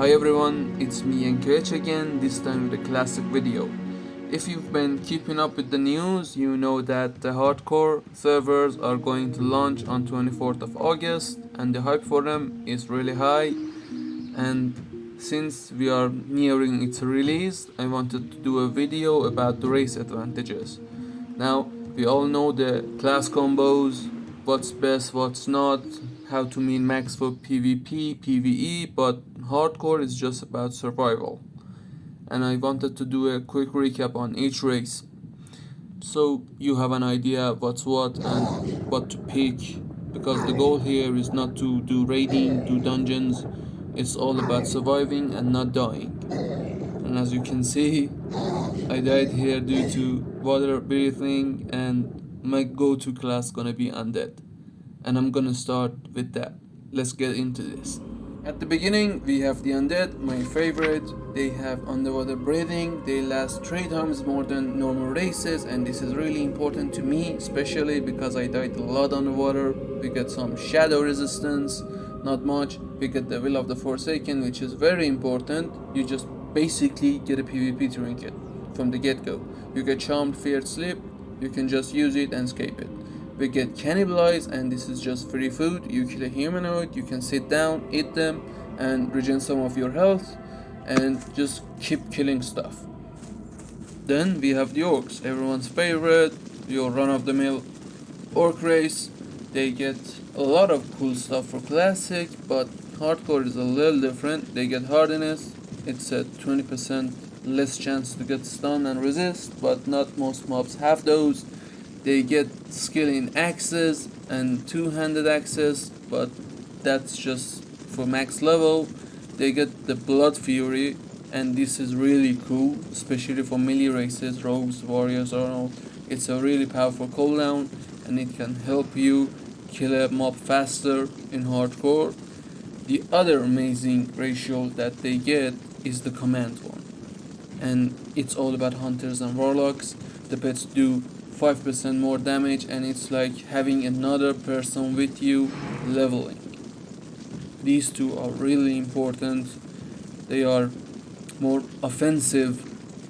Hi everyone, it's me and KH again, this time with a classic video. If you've been keeping up with the news, you know that the hardcore servers are going to launch on 24th of August and the hype for them is really high. And since we are nearing its release, I wanted to do a video about the race advantages. Now, we all know the class combos, what's best, what's not, how to min max for PvP, PvE, but hardcore is just about survival. And I wanted to do a quick recap on each race so you have an idea what's what and what to pick, because the goal here is not to do raiding, do dungeons, it's all about surviving and not dying. And as you can see, I died here due to water breathing, and my go-to class gonna be undead. And I'm gonna start with that. Let's get into this. At the beginning, we have the undead, my favorite. They have underwater breathing, they last 3 times more than normal races, and this is really important to me, especially because I died a lot underwater. We get some shadow resistance, not much. We get the Will of the Forsaken, which is very important. You just basically get a PvP trinket from the get-go. You get Charmed, Feared Sleep, you can just use it and escape it. We get Cannibalize, and this is just free food. You kill a humanoid, you can sit down, eat them, and regen some of your health, and just keep killing stuff. Then we have the Orcs, everyone's favorite, your run-of-the-mill Orc race. They get a lot of cool stuff for Classic, but Hardcore is a little different. They get Hardiness, it's a 20% less chance to get stunned and resist, but not most mobs have those. They get skill in axes and two-handed axes, but that's just for max level. They get the Blood Fury, and this is really cool, especially for melee races, rogues, warriors, or all. It's a really powerful cooldown, and it can help you kill a mob faster in hardcore. The other amazing ratio that they get is the command one, and it's all about hunters and warlocks. The pets do 5% more damage, and it's like having another person with you leveling. These two are really important. They are more offensive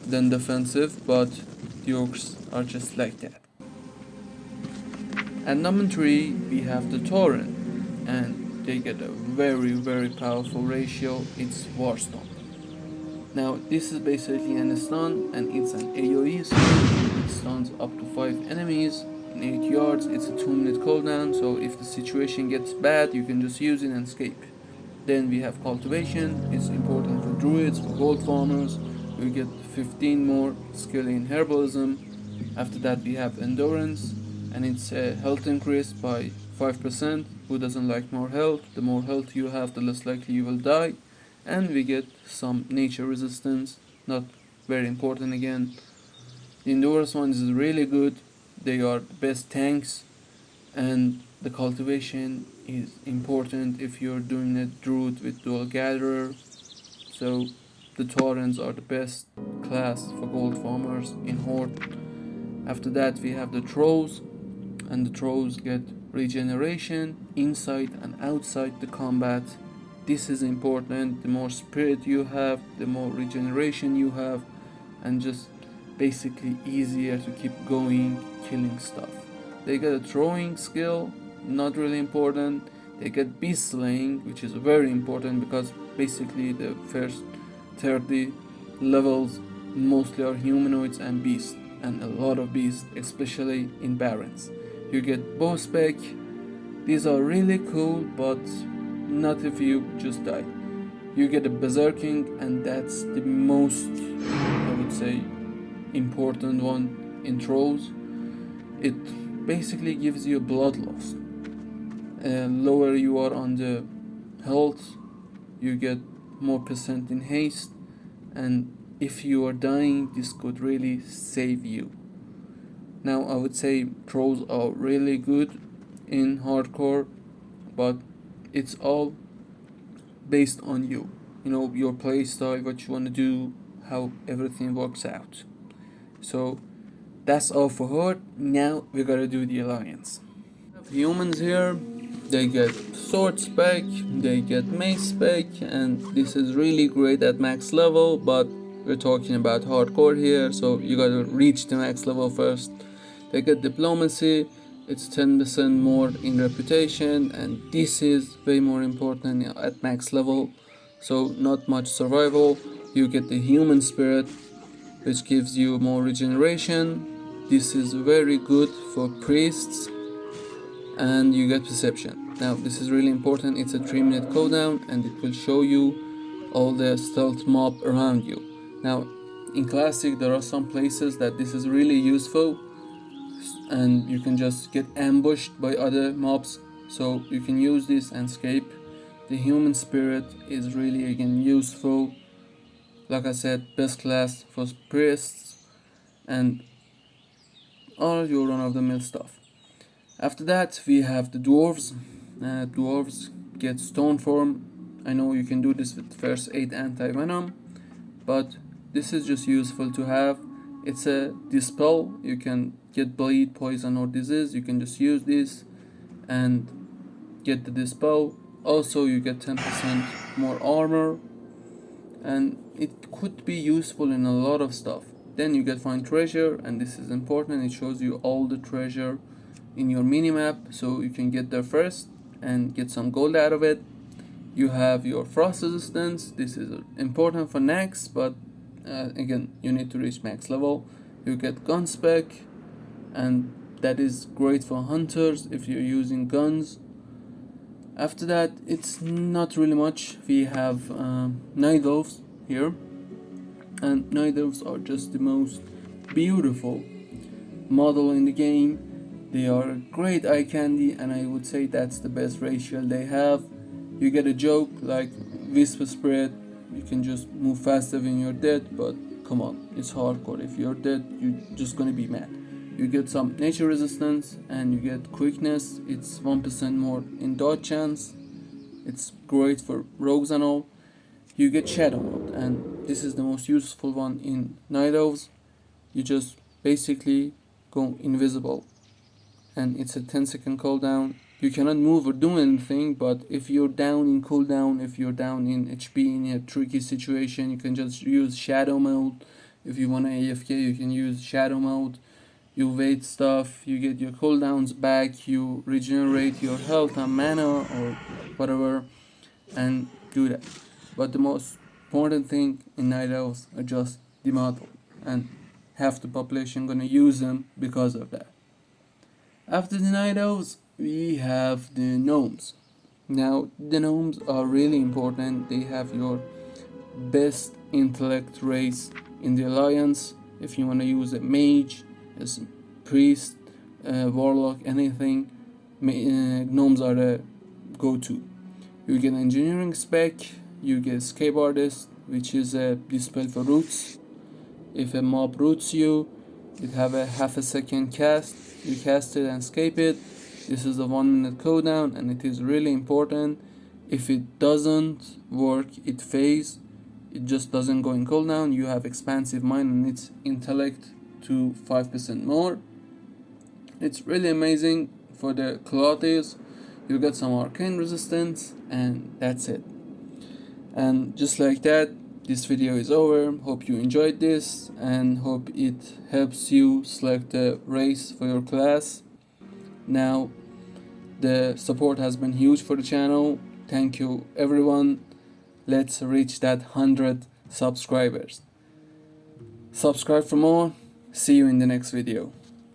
than defensive, but the orcs are just like that. At number 3 we have the Tauren, and they get a very powerful ratio. It's Warstomp. Now this is basically an stun, and it's an AoE stun. It stuns up to 5 enemies in 8 yards. It's a 2-minute cooldown, so if the situation gets bad you can just use it and escape. Then we have Cultivation. It's important for druids, for gold farmers. We get 15 more skill in herbalism. After that we have Endurance, and it's a health increase by 5%. Who doesn't like more health? The more health you have, the less likely you will die. And we get some nature resistance, not very important again. The Endurance ones is really good. They are the best tanks, and the Cultivation is important if you're doing a druid with dual gatherer. So the Taurens are the best class for gold farmers in Horde. After that we have the Trolls, and the Trolls get regeneration inside and outside the combat. This is important. The more spirit you have, the more regeneration you have, and just basically easier to keep going killing stuff. They get a throwing skill, not really important. They get beast slaying, which is very important because basically the first 30 levels mostly are humanoids and beasts, and a lot of beasts, especially in barons. You get bow spec. These are really cool, but not if you just die. You get a berserking, and that's the most, I would say, important one in trolls. It basically gives you blood loss. Lower you are on the health, you get more percent in haste, and if you are dying, this could really save you. Now I would say trolls are really good in hardcore, but it's all based on you. You know, your playstyle, what you want to do, how everything works out. So that's all for Horde. Now we gotta do the alliance. We have humans here. They get sword spec, they get mace spec, and this is really great at max level, but we're talking about hardcore here, so you gotta reach the max level first. They get diplomacy, it's 10% more in reputation, and this is way more important at max level, so not much survival. You get the human spirit, which gives you more regeneration. This is very good for priests, and you get perception. Now this is really important, it's a 3-minute cooldown and it will show you all the stealth mob around you. Now in classic there are some places that this is really useful and you can just get ambushed by other mobs, so you can use this and escape. The human spirit is really again useful, like I said, best class for priests and all your run-of-the-mill stuff. After that we have the dwarves. Dwarves get stone form. I know you can do this with first 8 anti-venom, but this is just useful to have. It's a dispel, you can get bleed, poison or disease, you can just use this and get the dispel. Also you get 10% more armor and it could be useful in a lot of stuff. Then you get find treasure, and this is important, it shows you all the treasure in your minimap, so you can get there first and get some gold out of it. You have your frost resistance, this is important for next, but again you need to reach max level. You get gun spec, and that is great for hunters if you're using guns. After that it's not really much. We have night elves here, and night elves are just the most beautiful model in the game. They are great eye candy, and I would say that's the best racial they have. You get a joke like Whisper Spirit, you can just move faster when you're dead, but come on, it's hardcore. If you're dead, you're just gonna be mad. You get some nature resistance and you get quickness, it's 1% more in dodge chance. It's great for rogues and all. You get shadow mode, and this is the most useful one in night elves. You just basically go invisible, and it's a 10-second cooldown. You cannot move or do anything, but if you're down in cooldown, if you're down in HP in a tricky situation, you can just use shadow mode. If you want to AFK, you can use shadow mode. You wait stuff, you get your cooldowns back, you regenerate your health and mana or whatever, and do that. But the most important thing in night elves are just the model, and half the population gonna use them because of that. After the night elves, we have the gnomes. Now, the gnomes are really important. They have your best intellect race in the alliance. If you want to use a mage, as a priest, warlock, anything, gnomes are the go-to. You get engineering spec, you get escape artist, which is a dispel for roots. If a mob roots you, it have a half a second cast. You cast it and escape it. This is a 1-minute cooldown, and it is really important. If it doesn't work, it fades. It just doesn't go in cooldown. You have expansive mind and its intellect to 5% more. It's really amazing for the clothes. You get some arcane resistance, and that's it. And just like that, this video is over. Hope you enjoyed this and hope it helps you select the race for your class. Now, the support has been huge for the channel. Thank you everyone. Let's reach that 100 subscribers. Subscribe for more. See you in the next video.